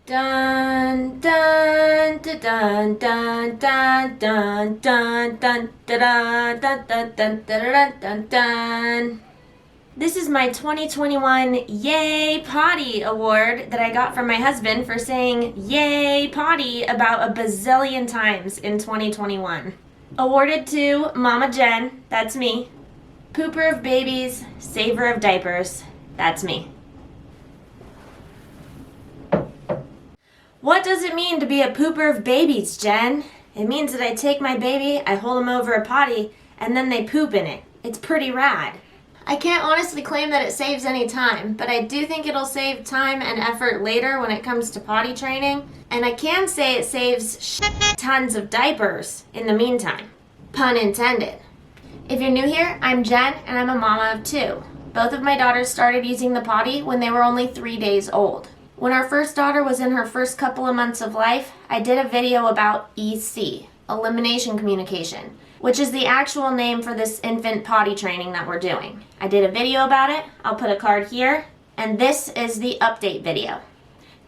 Dun dun dun dun dun dun dun dun dun dun dun dun dun dun dun dun. This is my 2021 Yay Potty Award that I got from my husband for saying Yay Potty about a bazillion times in 2021. Awarded to Mama Jen, that's me. Pooper of babies, saver of diapers, that's me. What does it mean to be a pooper of babies, Jen? It means that I take my baby, I hold him over a potty, and then they poop in it. It's pretty rad. I can't honestly claim that it saves any time, but I do think it'll save time and effort later when it comes to potty training, and I can say it saves tons of diapers in the meantime. Pun intended. If you're new here, I'm Jen, and I'm a mama of two. Both of my daughters started using the potty when they were only 3 days old. When our first daughter was in her first couple of months of life, I did a video about EC, Elimination Communication, which is the actual name for this infant potty training that we're doing. I did a video about it, I'll put a card here, and this is the update video.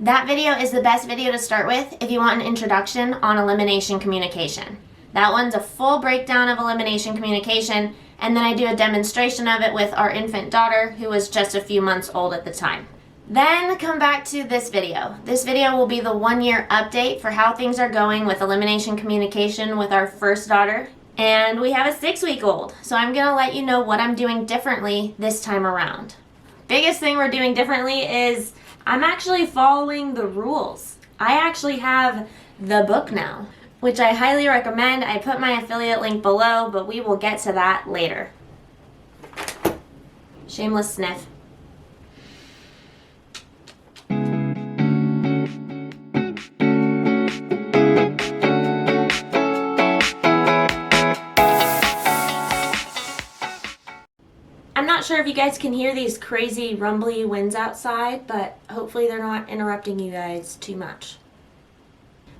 That video is the best video to start with if you want an introduction on elimination communication. That one's a full breakdown of elimination communication, and then I do a demonstration of it with our infant daughter, who was just a few months old at the time. Then come back to this video. This video will be the 1-year update for how things are going with elimination communication with our first daughter. And we have a 6-week-old, so I'm gonna let you know what I'm doing differently this time around. Biggest thing we're doing differently is I'm actually following the rules. I actually have the book now, which I highly recommend. I put my affiliate link below, but we will get to that later. Shameless sniff. I'm not sure if you guys can hear these crazy rumbly winds outside, but hopefully they're not interrupting you guys too much.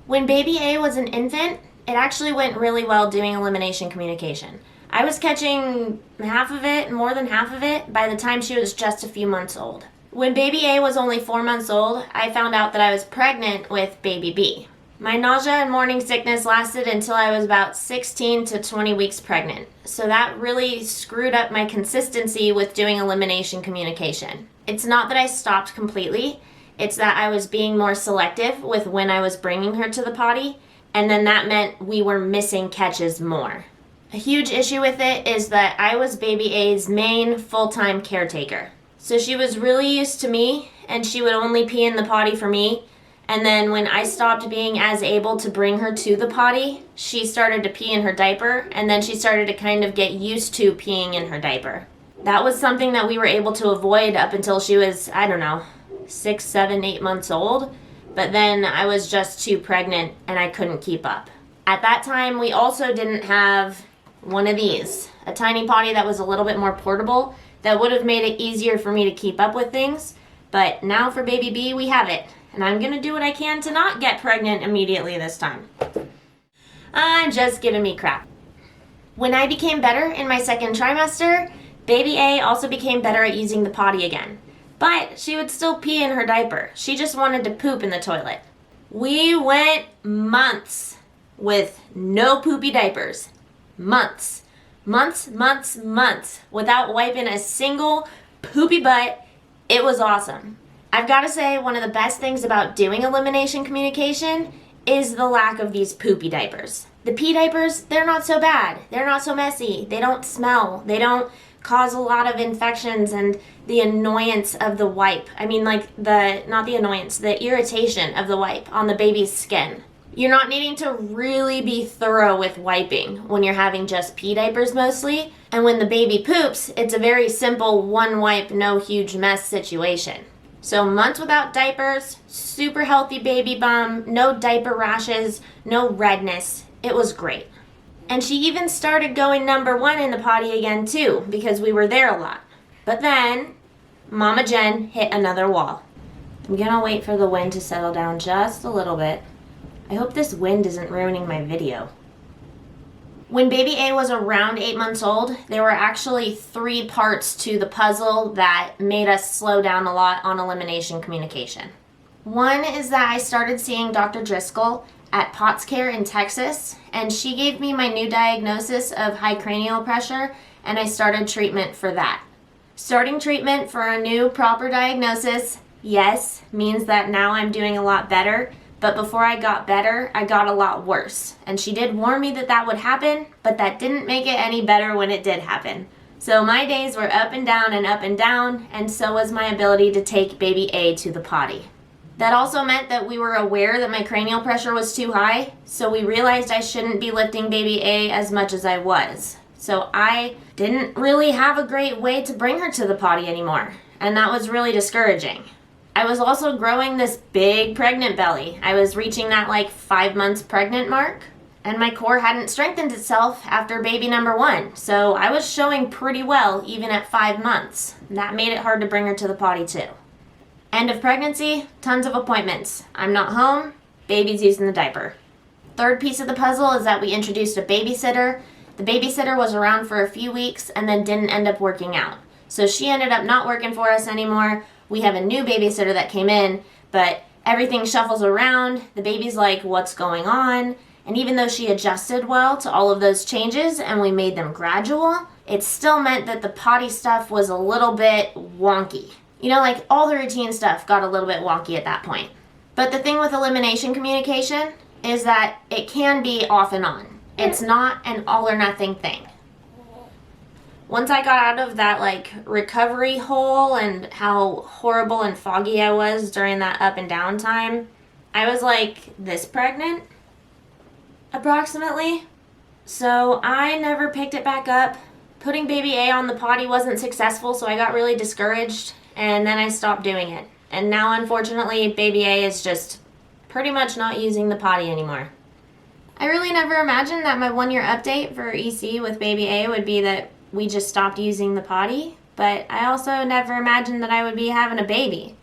When baby A was an infant, it actually went really well doing elimination communication. I was catching half of it, more than half of it, by the time she was just a few months old. When baby A was only 4 months old, I found out that I was pregnant with baby B. My nausea and morning sickness lasted until I was about 16 to 20 weeks pregnant, so that really screwed up my consistency with doing elimination communication. It's not that I stopped completely, it's that I was being more selective with when I was bringing her to the potty, and then that meant we were missing catches more. A huge issue with it is that I was baby A's main full-time caretaker. So she was really used to me, and she would only pee in the potty for me. And then when I stopped being as able to bring her to the potty, she started to pee in her diaper, and then she started to kind of get used to peeing in her diaper. That was something that we were able to avoid up until she was, 6, 7, 8 months old. But then I was just too pregnant and I couldn't keep up. At that time, we also didn't have one of these, a tiny potty that was a little bit more portable that would have made it easier for me to keep up with things. But now for baby B, we have it. And I'm gonna do what I can to not get pregnant immediately this time. I'm just giving me crap. When I became better in my second trimester, baby A also became better at using the potty again. But she would still pee in her diaper. She just wanted to poop in the toilet. We went months with no poopy diapers. Months, without wiping a single poopy butt. It was awesome. I've got to say, one of the best things about doing elimination communication is the lack of these poopy diapers. The pee diapers, they're not so bad. They're not so messy. They don't smell. They don't cause a lot of infections and the annoyance of the wipe. Not the annoyance, the irritation of the wipe on the baby's skin. You're not needing to really be thorough with wiping when you're having just pee diapers mostly. And when the baby poops, it's a very simple one wipe, no huge mess situation. So months without diapers, super healthy baby bum, no diaper rashes, no redness. It was great. And she even started going number 1 in the potty again too, because we were there a lot. But then, Mama Jen hit another wall. I'm gonna wait for the wind to settle down just a little bit. I hope this wind isn't ruining my video. When baby A was around 8 months old, there were actually 3 parts to the puzzle that made us slow down a lot on elimination communication. One is that I started seeing Dr. Driscoll at Potts Care in Texas, and she gave me my new diagnosis of high cranial pressure, and I started treatment for that. Starting treatment for a new proper diagnosis, yes, means that now I'm doing a lot better, but before I got better, I got a lot worse. And she did warn me that that would happen, but that didn't make it any better when it did happen. So my days were up and down, and so was my ability to take baby A to the potty. That also meant that we were aware that my cranial pressure was too high, so we realized I shouldn't be lifting baby A as much as I was. So I didn't really have a great way to bring her to the potty anymore, and that was really discouraging. I was also growing this big pregnant belly. I was reaching that like 5 months pregnant mark, and my core hadn't strengthened itself after baby number 1, so I was showing pretty well even at 5 months. That made it hard to bring her to the potty too. End of pregnancy, tons of appointments. I'm not home, baby's using the diaper. Third piece of the puzzle is that we introduced a babysitter. The babysitter was around for a few weeks and then didn't end up working out. So she ended up not working for us anymore. We have a new babysitter that came in, but everything shuffles around. The baby's like, what's going on? And even though she adjusted well to all of those changes and we made them gradual, it still meant that the potty stuff was a little bit wonky. You know, like all the routine stuff got a little bit wonky at that point. But the thing with elimination communication is that it can be off and on. It's not an all or nothing thing. Once I got out of that like recovery hole and how horrible and foggy I was during that up and down time, I was like this pregnant, approximately. So I never picked it back up. Putting baby A on the potty wasn't successful, so I got really discouraged. And then I stopped doing it. And now, unfortunately, baby A is just pretty much not using the potty anymore. I really never imagined that my 1-year update for EC with baby A would be that we just stopped using the potty, but I also never imagined that I would be having a baby.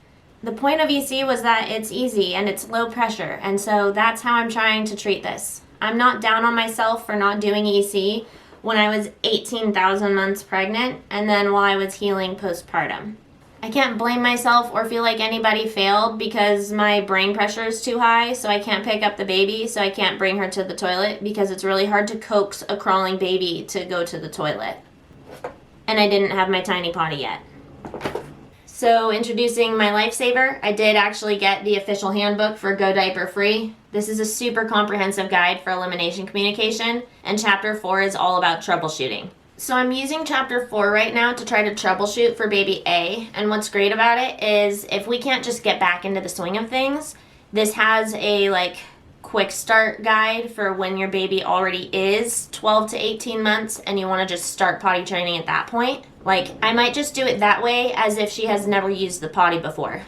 The point of EC was that it's easy and it's low pressure, and so that's how I'm trying to treat this. I'm not down on myself for not doing EC when I was 18,000 months pregnant and then while I was healing postpartum. I can't blame myself or feel like anybody failed because my brain pressure is too high, so I can't pick up the baby, so I can't bring her to the toilet because it's really hard to coax a crawling baby to go to the toilet. And I didn't have my tiny potty yet. So introducing my lifesaver, I did actually get the official handbook for Go Diaper-Free. This is a super comprehensive guide for elimination communication, and Chapter 4 is all about troubleshooting. So I'm using Chapter 4 right now to try to troubleshoot for baby A, and what's great about it is if we can't just get back into the swing of things, this has a like quick start guide for when your baby already is 12 to 18 months and you want to just start potty training at that point. Like, I might just do it that way as if she has never used the potty before.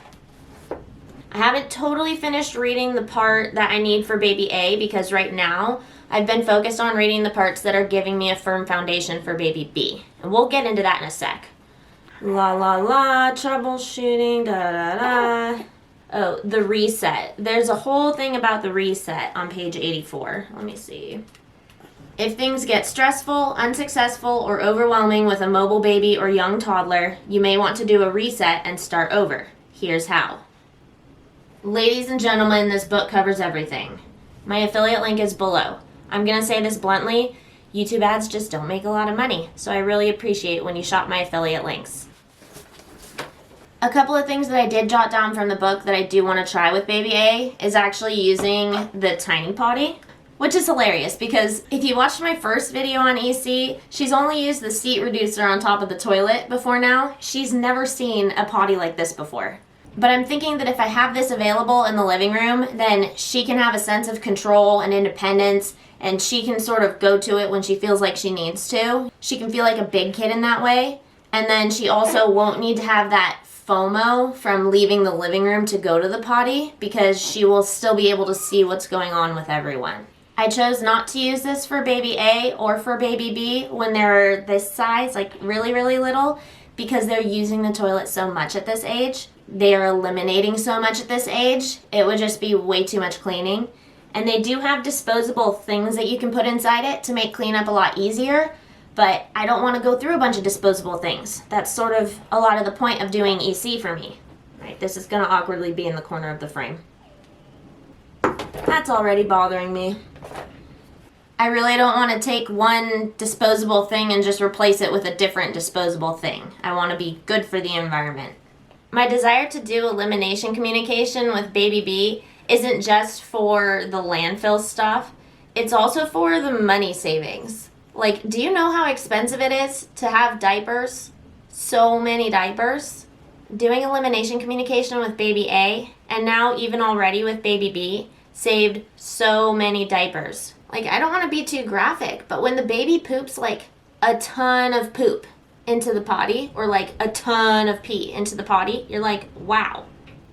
I haven't totally finished reading the part that I need for baby A because right now I've been focused on reading the parts that are giving me a firm foundation for baby B. And we'll get into that in a sec. La la la, troubleshooting, da da da. Oh, the reset. There's a whole thing about the reset on page 84. Let me see. If things get stressful, unsuccessful, or overwhelming with a mobile baby or young toddler, you may want to do a reset and start over. Here's how. Ladies and gentlemen, this book covers everything. My affiliate link is below. I'm going to say this bluntly, YouTube ads just don't make a lot of money, so I really appreciate when you shop my affiliate links. A couple of things that I did jot down from the book that I do want to try with baby A is actually using the tiny potty, which is hilarious because if you watched my first video on EC, she's only used the seat reducer on top of the toilet before now. She's never seen a potty like this before. But I'm thinking that if I have this available in the living room, then she can have a sense of control and independence, and she can sort of go to it when she feels like she needs to. She can feel like a big kid in that way. And then she also won't need to have that FOMO from leaving the living room to go to the potty because she will still be able to see what's going on with everyone. I chose not to use this for baby A or for baby B when they're this size, like really, really little, because they're using the toilet so much at this age. They are eliminating so much at this age. It would just be way too much cleaning. And they do have disposable things that you can put inside it to make cleanup a lot easier, but I don't want to go through a bunch of disposable things. That's sort of a lot of the point of doing EC for me. Right, this is gonna awkwardly be in the corner of the frame. That's already bothering me. I really don't want to take one disposable thing and just replace it with a different disposable thing. I want to be good for the environment. My desire to do elimination communication with Baby B isn't just for the landfill stuff, it's also for the money savings. Like, do you know how expensive it is to have diapers? So many diapers. Doing elimination communication with Baby A, and now even already with Baby B, saved so many diapers. Like, I don't want to be too graphic, but when the baby poops like a ton of poop into the potty, or like a ton of pee into the potty, you're like, wow,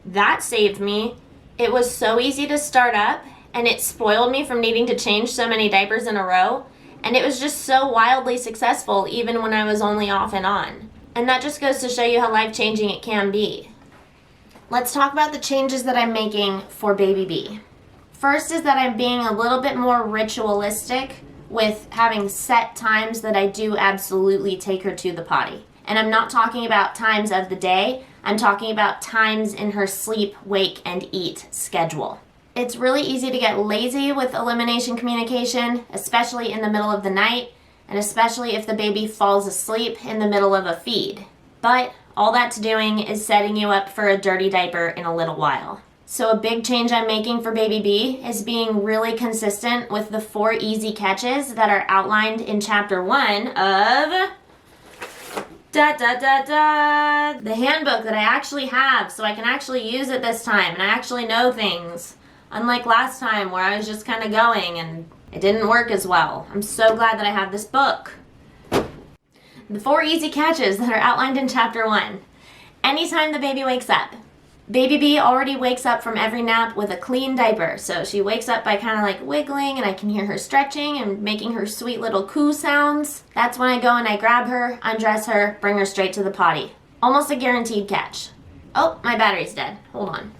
that saved me. It was so easy to start up, and it spoiled me from needing to change so many diapers in a row, and it was just so wildly successful even when I was only off and on. And that just goes to show you how life-changing it can be. Let's talk about the changes that I'm making for Baby B. First is that I'm being a little bit more ritualistic with having set times that I do absolutely take her to the potty. And I'm not talking about times of the day, I'm talking about times in her sleep, wake, and eat schedule. It's really easy to get lazy with elimination communication, especially in the middle of the night, and especially if the baby falls asleep in the middle of a feed. But all that's doing is setting you up for a dirty diaper in a little while. So a big change I'm making for Baby B is being really consistent with the 4 easy catches that are outlined in Chapter 1 of the handbook that I actually have, so I can actually use it this time and I actually know things. Unlike last time where I was just kind of going and it didn't work as well. I'm so glad that I have this book. The 4 easy catches that are outlined in Chapter 1. Anytime the baby wakes up. Baby B already wakes up from every nap with a clean diaper, so she wakes up by kind of like wiggling and I can hear her stretching and making her sweet little coo sounds. That's when I go and I grab her, undress her, bring her straight to the potty. Almost a guaranteed catch. Oh, my battery's dead. Hold on.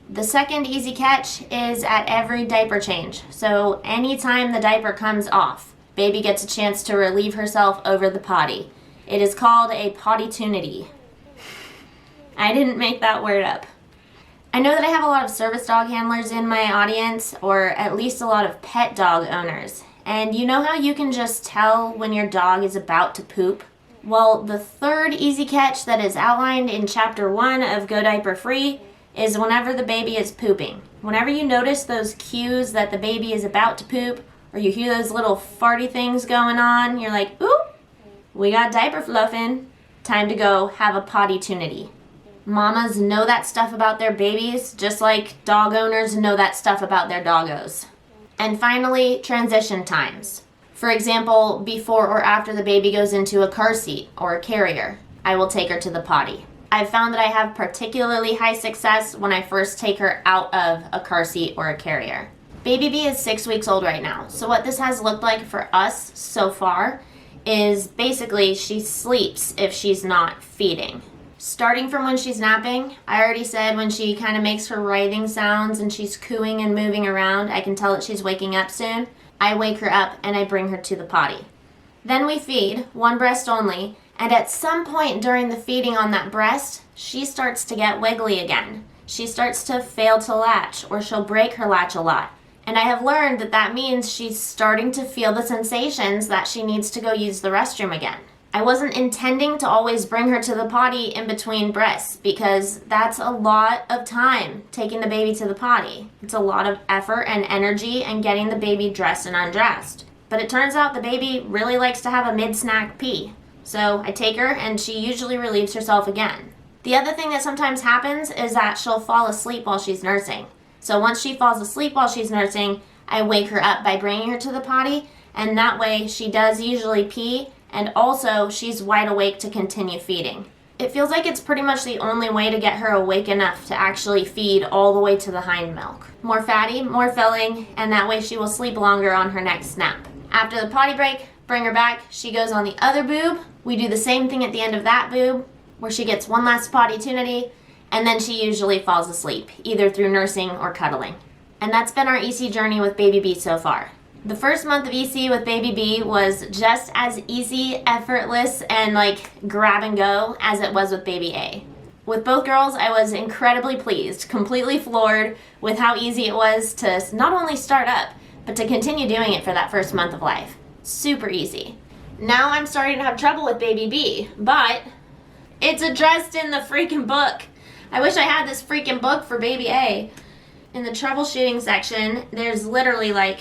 The second easy catch is at every diaper change. So anytime the diaper comes off, baby gets a chance to relieve herself over the potty. It is called a potty-tunity. I didn't make that word up. I know that I have a lot of service dog handlers in my audience, or at least a lot of pet dog owners. And you know how you can just tell when your dog is about to poop? Well, the third easy catch that is outlined in Chapter 1 of Go Diaper Free is whenever the baby is pooping. Whenever you notice those cues that the baby is about to poop, or you hear those little farty things going on, you're like, oop, we got diaper fluffing. Time to go have a potty-tunity. Mamas know that stuff about their babies, just like dog owners know that stuff about their doggos. And finally, transition times. For example, before or after the baby goes into a car seat or a carrier, I will take her to the potty. I've found that I have particularly high success when I first take her out of a car seat or a carrier. Baby B is 6 weeks old right now, so what this has looked like for us so far is basically she sleeps if she's not feeding. Starting from when she's napping, I already said when she kind of makes her writhing sounds and she's cooing and moving around, I can tell that she's waking up soon. I wake her up and I bring her to the potty. Then we feed, 1 breast only, and at some point during the feeding on that breast, she starts to get wiggly again. She starts to fail to latch, or she'll break her latch a lot. And I have learned that that means she's starting to feel the sensations that she needs to go use the restroom again. I wasn't intending to always bring her to the potty in between breaths because that's a lot of time taking the baby to the potty. It's a lot of effort and energy and getting the baby dressed and undressed. But it turns out the baby really likes to have a mid-snack pee. So I take her and she usually relieves herself again. The other thing that sometimes happens is that she'll fall asleep while she's nursing. So once she falls asleep while she's nursing, I wake her up by bringing her to the potty, and that way she does usually pee, and also she's wide awake to continue feeding. It feels like it's pretty much the only way to get her awake enough to actually feed all the way to the hind milk. More fatty, more filling, and that way she will sleep longer on her next nap. After the potty break, bring her back, she goes on the other boob. We do the same thing at the end of that boob, where she gets one last potty-tunity, and then she usually falls asleep, either through nursing or cuddling. And that's been our EC journey with Baby B so far. The first month of EC with baby B was just as easy, effortless, and like grab and go as it was with baby A. With both girls, I was incredibly pleased, completely floored with how easy it was to not only start up, but to continue doing it for that first month of life. Super easy. Now I'm starting to have trouble with baby B, but it's addressed in the freaking book. I wish I had this freaking book for baby A. In the troubleshooting section, there's literally like,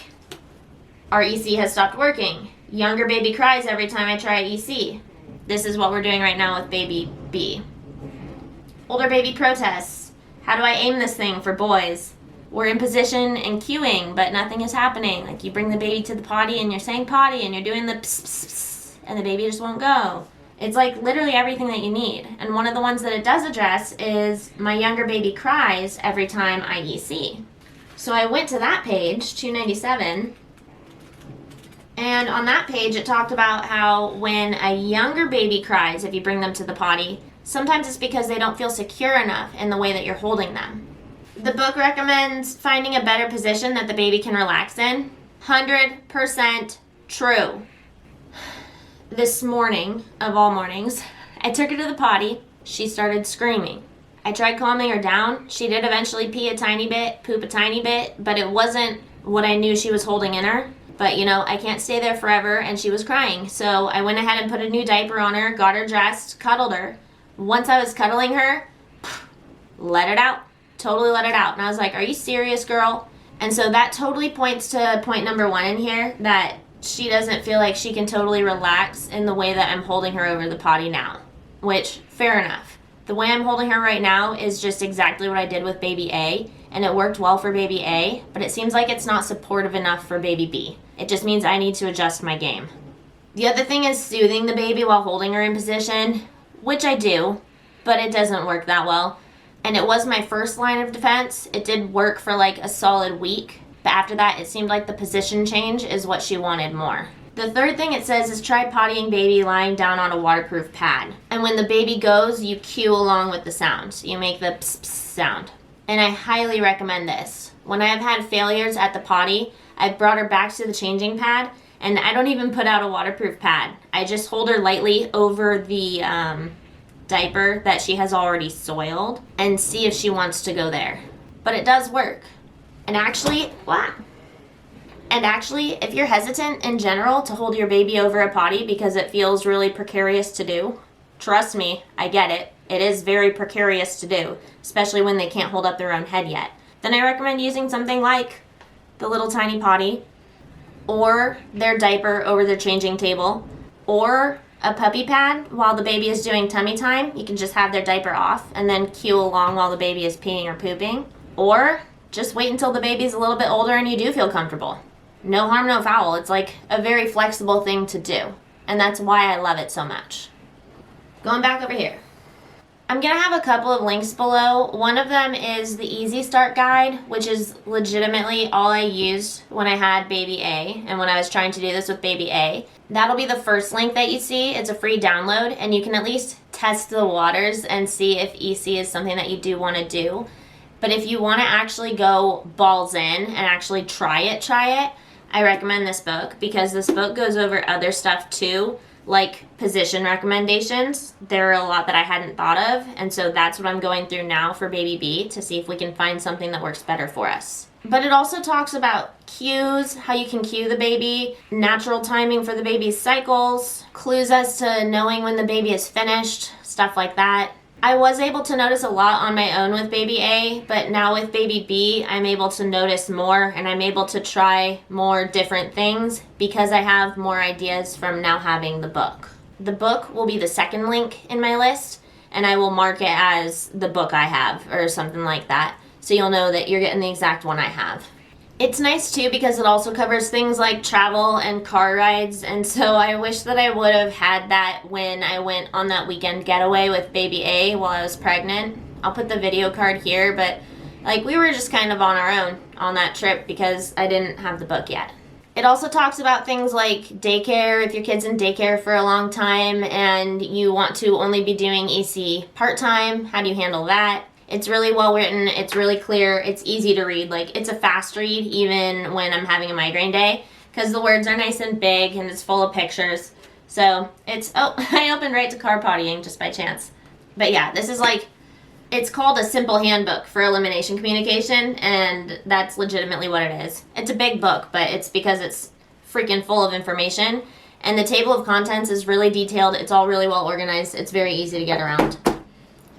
our EC has stopped working. Younger baby cries every time I try EC. This is what we're doing right now with baby B. Older baby protests. How do I aim this thing for boys? We're in position and queuing, but nothing is happening. Like you bring the baby to the potty and you're saying potty and you're doing the pss, pss, pss, and the baby just won't go. It's like literally everything that you need. And one of the ones that it does address is my younger baby cries every time I EC. So I went to that page, 297, and on that page it talked about how when a younger baby cries, if you bring them to the potty, sometimes it's because they don't feel secure enough in the way that you're holding them. The book recommends finding a better position that the baby can relax in. 100% true. This morning, of all mornings, I took her to the potty. She started screaming. I tried calming her down. She did eventually pee a tiny bit, poop a tiny bit, but it wasn't what I knew she was holding in her. But you know, I can't stay there forever, and she was crying. So I went ahead and put a new diaper on her, got her dressed, cuddled her. Once I was cuddling her, let it out. Totally let it out. And I was like, are you serious, girl? And so that totally points to point number one in here, that she doesn't feel like she can totally relax in the way that I'm holding her over the potty now. Which, fair enough. The way I'm holding her right now is just exactly what I did with baby A, and it worked well for baby A, but it seems like it's not supportive enough for baby B. It just means I need to adjust my game. The other thing is soothing the baby while holding her in position, which I do, but it doesn't work that well. And it was my first line of defense. It did work for like a solid week, but after that it seemed like the position change is what she wanted more. The third thing it says is try pottying baby lying down on a waterproof pad. And when the baby goes, you cue along with the sound. So you make the pss pss sound. And I highly recommend this. When I have had failures at the potty, I've brought her back to the changing pad, and I don't even put out a waterproof pad. I just hold her lightly over the diaper that she has already soiled and see if she wants to go there. But it does work. And actually, if you're hesitant in general to hold your baby over a potty because it feels really precarious to do, trust me, I get it. It is very precarious to do, especially when they can't hold up their own head yet. Then I recommend using something like the little tiny potty, or their diaper over their changing table, or a puppy pad while the baby is doing tummy time. You can just have their diaper off and then cue along while the baby is peeing or pooping. Or just wait until the baby's a little bit older and you do feel comfortable. No harm, no foul. It's like a very flexible thing to do. And that's why I love it so much. Going back over here. I'm going to have a couple of links below. One of them is the Easy Start Guide, which is legitimately all I used when I had baby A and when I was trying to do this with baby A. That'll be the first link that you see. It's a free download, and you can at least test the waters and see if EC is something that you do want to do. But if you want to actually go balls in and actually try it, I recommend this book, because this book goes over other stuff too, like position recommendations. There are a lot that I hadn't thought of, and so that's what I'm going through now for baby B to see if we can find something that works better for us. But it also talks about cues, how you can cue the baby, natural timing for the baby's cycles, clues as to knowing when the baby is finished, stuff like that. I was able to notice a lot on my own with baby A, but now with baby B, I'm able to notice more, and I'm able to try more different things because I have more ideas from now having the book. The book will be the second link in my list, and I will mark it as the book I have or something like that, so you'll know that you're getting the exact one I have. It's nice too because it also covers things like travel and car rides, and so I wish that I would have had that when I went on that weekend getaway with baby A while I was pregnant. I'll put the video card here, but like we were just kind of on our own on that trip because I didn't have the book yet. It also talks about things like daycare, if your kid's in daycare for a long time and you want to only be doing EC part-time, how do you handle that? It's really well written, it's really clear, it's easy to read. Like, it's a fast read even when I'm having a migraine day because the words are nice and big and it's full of pictures. So it's, oh, I opened right to car pottying just by chance. But yeah, this is like, it's called a simple handbook for elimination communication, and that's legitimately what it is. It's a big book, but it's because it's freaking full of information, and the table of contents is really detailed. It's all really well organized. It's very easy to get around.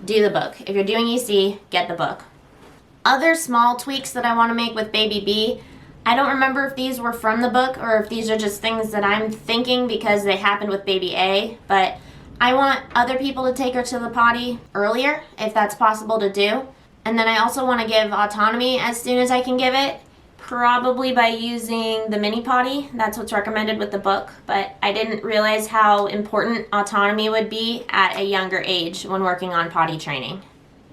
Do the book. If you're doing EC, get the book. Other small tweaks that I want to make with Baby B, I don't remember if these were from the book or if these are just things that I'm thinking because they happened with Baby A, but I want other people to take her to the potty earlier, if that's possible to do. And then I also want to give autonomy as soon as I can give it, probably by using the mini potty. That's what's recommended with the book, but I didn't realize how important autonomy would be at a younger age when working on potty training.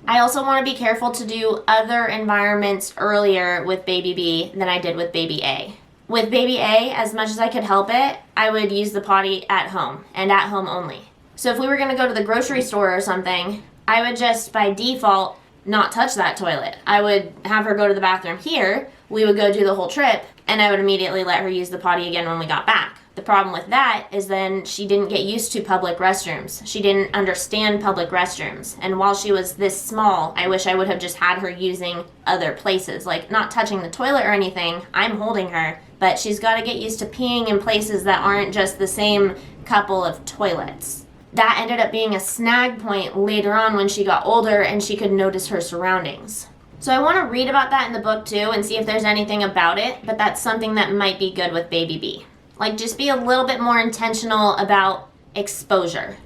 I also want to be careful to do other environments earlier with Baby B than I did with Baby A. With Baby A, as much as I could help it, I would use the potty at home, and at home only. So if we were going to go to the grocery store or something, I would just by default not touch that toilet. I would have her go to the bathroom here, we would go do the whole trip, and I would immediately let her use the potty again when we got back. The problem with that is then she didn't get used to public restrooms. She didn't understand public restrooms. And while she was this small, I wish I would have just had her using other places, like not touching the toilet or anything. I'm holding her, but she's got to get used to peeing in places that aren't just the same couple of toilets. That ended up being a snag point later on when she got older and she could notice her surroundings. So I want to read about that in the book too and see if there's anything about it, but that's something that might be good with Baby B. Like, just be a little bit more intentional about exposure.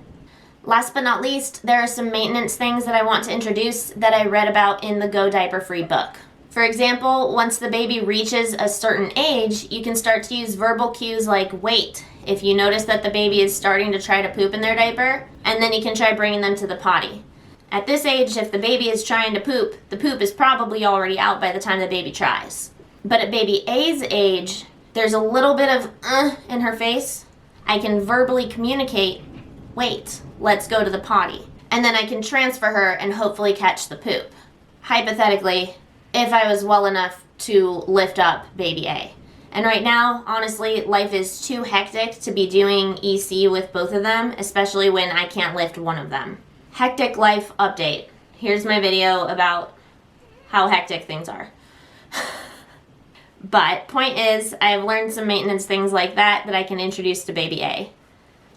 Last but not least, there are some maintenance things that I want to introduce that I read about in the Go Diaper-Free book. For example, once the baby reaches a certain age, you can start to use verbal cues like wait, if you notice that the baby is starting to try to poop in their diaper, and then you can try bringing them to the potty. At this age, if the baby is trying to poop, the poop is probably already out by the time the baby tries. But at Baby A's age, there's a little bit of in her face. I can verbally communicate, wait, let's go to the potty. And then I can transfer her and hopefully catch the poop. Hypothetically, if I was well enough to lift up Baby A. And right now, honestly, life is too hectic to be doing EC with both of them, especially when I can't lift one of them. Hectic life update. Here's my video about how hectic things are. But point is, I've learned some maintenance things like that I can introduce to Baby A.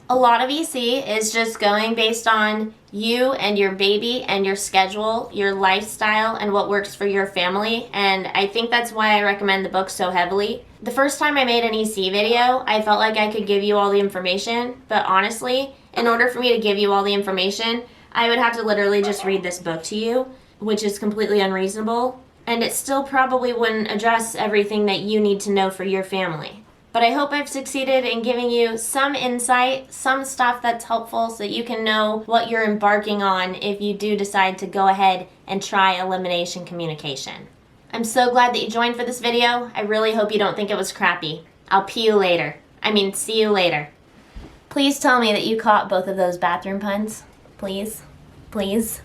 A lot of EC is just going based on you and your baby and your schedule, your lifestyle, and what works for your family, and I think that's why I recommend the book so heavily. The first time I made an EC video, I felt like I could give you all the information, but honestly, in order for me to give you all the information, I would have to literally just read this book to you, which is completely unreasonable, and it still probably wouldn't address everything that you need to know for your family. But I hope I've succeeded in giving you some insight, some stuff that's helpful so that you can know what you're embarking on if you do decide to go ahead and try elimination communication. I'm so glad that you joined for this video. I really hope you don't think it was crappy. I'll see you later. Please tell me that you caught both of those bathroom puns. Please. Please.